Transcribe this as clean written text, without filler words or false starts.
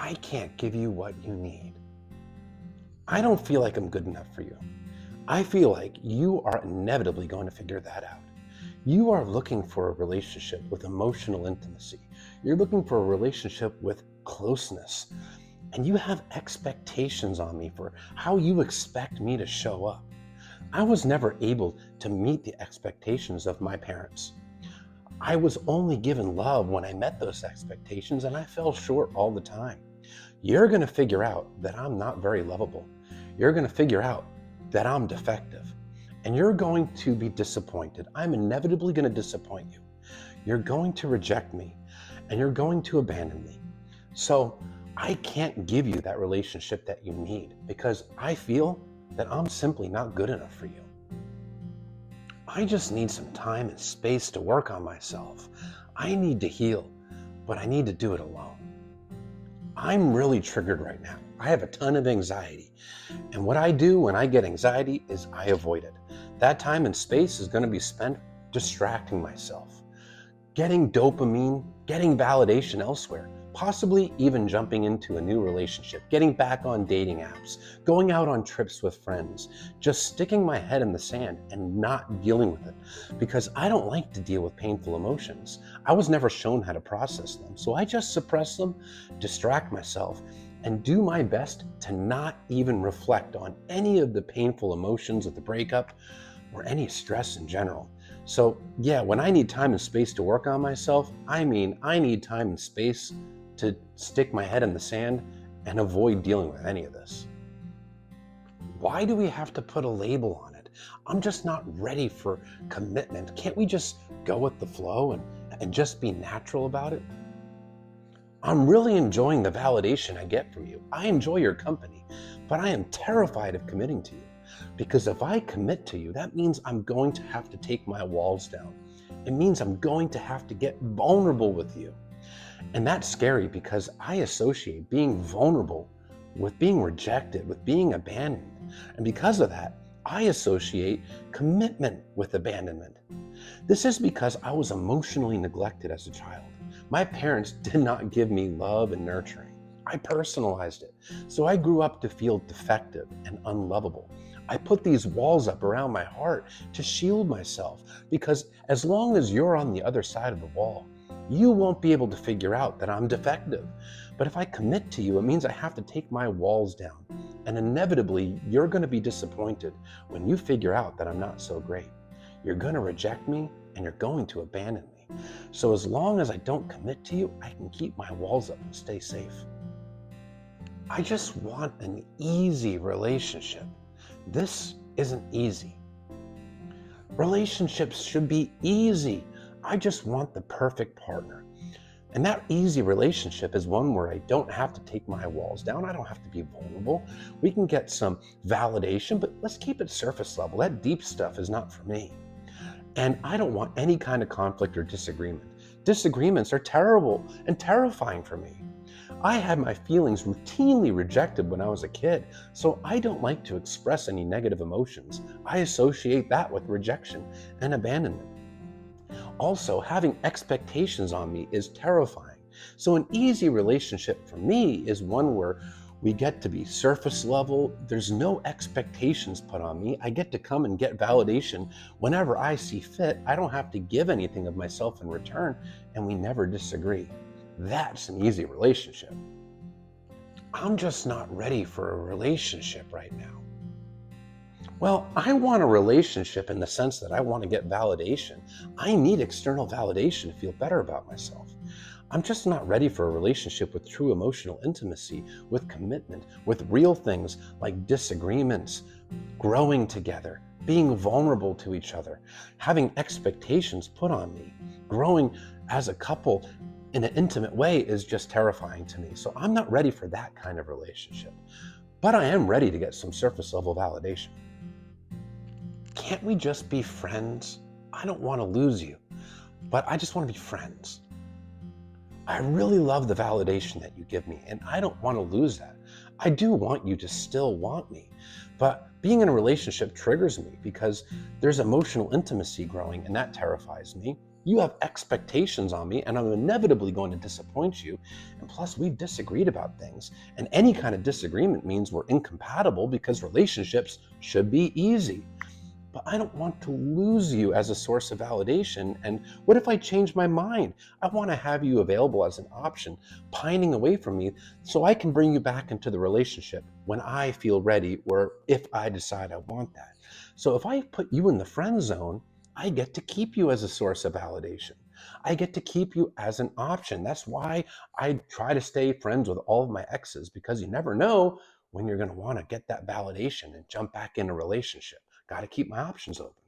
I can't give you what you need. I don't feel like I'm good enough for you. I feel like you are inevitably going to figure that out. You are looking for a relationship with emotional intimacy. You're looking for a relationship with closeness. And you have expectations on me for how you expect me to show up. I was never able to meet the expectations of my parents. I was only given love when I met those expectations, and I fell short all the time. You're going to figure out that I'm not very lovable. You're going to figure out that I'm defective. And you're going to be disappointed. I'm inevitably going to disappoint you. You're going to reject me, and you're going to abandon me. So I can't give you that relationship that you need because I feel that I'm simply not good enough for you. I just need some time and space to work on myself. I need to heal, but I need to do it alone. I'm really triggered right now. I have a ton of anxiety. And what I do when I get anxiety is I avoid it. That time and space is going to be spent distracting myself, getting dopamine, getting validation elsewhere, possibly even jumping into a new relationship, getting back on dating apps, going out on trips with friends, just sticking my head in the sand and not dealing with it because I don't like to deal with painful emotions. I was never shown how to process them, so I just suppress them, distract myself, and do my best to not even reflect on any of the painful emotions of the breakup or any stress in general. So yeah, when I need time and space to work on myself, I need time and space to stick my head in the sand and avoid dealing with any of this. Why do we have to put a label on it? I'm just not ready for commitment. Can't we just go with the flow and just be natural about it? I'm really enjoying the validation I get from you. I enjoy your company, but I am terrified of committing to you. Because if I commit to you, that means I'm going to have to take my walls down. It means I'm going to have to get vulnerable with you. And that's scary because I associate being vulnerable with being rejected, with being abandoned. And because of that, I associate commitment with abandonment. This is because I was emotionally neglected as a child. My parents did not give me love and nurturing. I personalized it. So I grew up to feel defective and unlovable. I put these walls up around my heart to shield myself because as long as you're on the other side of the wall, you won't be able to figure out that I'm defective. But if I commit to you, it means I have to take my walls down. And inevitably, you're going to be disappointed when you figure out that I'm not so great. You're going to reject me and you're going to abandon me. So as long as I don't commit to you, I can keep my walls up and stay safe. I just want an easy relationship. This isn't easy. Relationships should be easy. I just want the perfect partner. And that easy relationship is one where I don't have to take my walls down. I don't have to be vulnerable. We can get some validation, but let's keep it surface level. That deep stuff is not for me. And I don't want any kind of conflict or disagreement. Disagreements are terrible and terrifying for me. I had my feelings routinely rejected when I was a kid, so I don't like to express any negative emotions. I associate that with rejection and abandonment. Also, having expectations on me is terrifying. So an easy relationship for me is one where we get to be surface level. There's no expectations put on me. I get to come and get validation whenever I see fit. I don't have to give anything of myself in return, and we never disagree. That's an easy relationship. I'm just not ready for a relationship right now. Well, I want a relationship in the sense that I want to get validation. I need external validation to feel better about myself. I'm just not ready for a relationship with true emotional intimacy, with commitment, with real things like disagreements, growing together, being vulnerable to each other, having expectations put on me. Growing as a couple in an intimate way is just terrifying to me. So I'm not ready for that kind of relationship. But I am ready to get some surface level validation. Can't we just be friends? I don't want to lose you, but I just want to be friends. I really love the validation that you give me, and I don't want to lose that. I do want you to still want me, but being in a relationship triggers me because there's emotional intimacy growing, and that terrifies me. You have expectations on me, and I'm inevitably going to disappoint you. And plus, we've disagreed about things. And any kind of disagreement means we're incompatible because relationships should be easy. But I don't want to lose you as a source of validation. And what if I change my mind? I want to have you available as an option, pining away from me so I can bring you back into the relationship when I feel ready or if I decide I want that. So if I put you in the friend zone, I get to keep you as a source of validation. I get to keep you as an option. That's why I try to stay friends with all of my exes, because you never know when you're going to want to get that validation and jump back in a relationship. Got to keep my options open.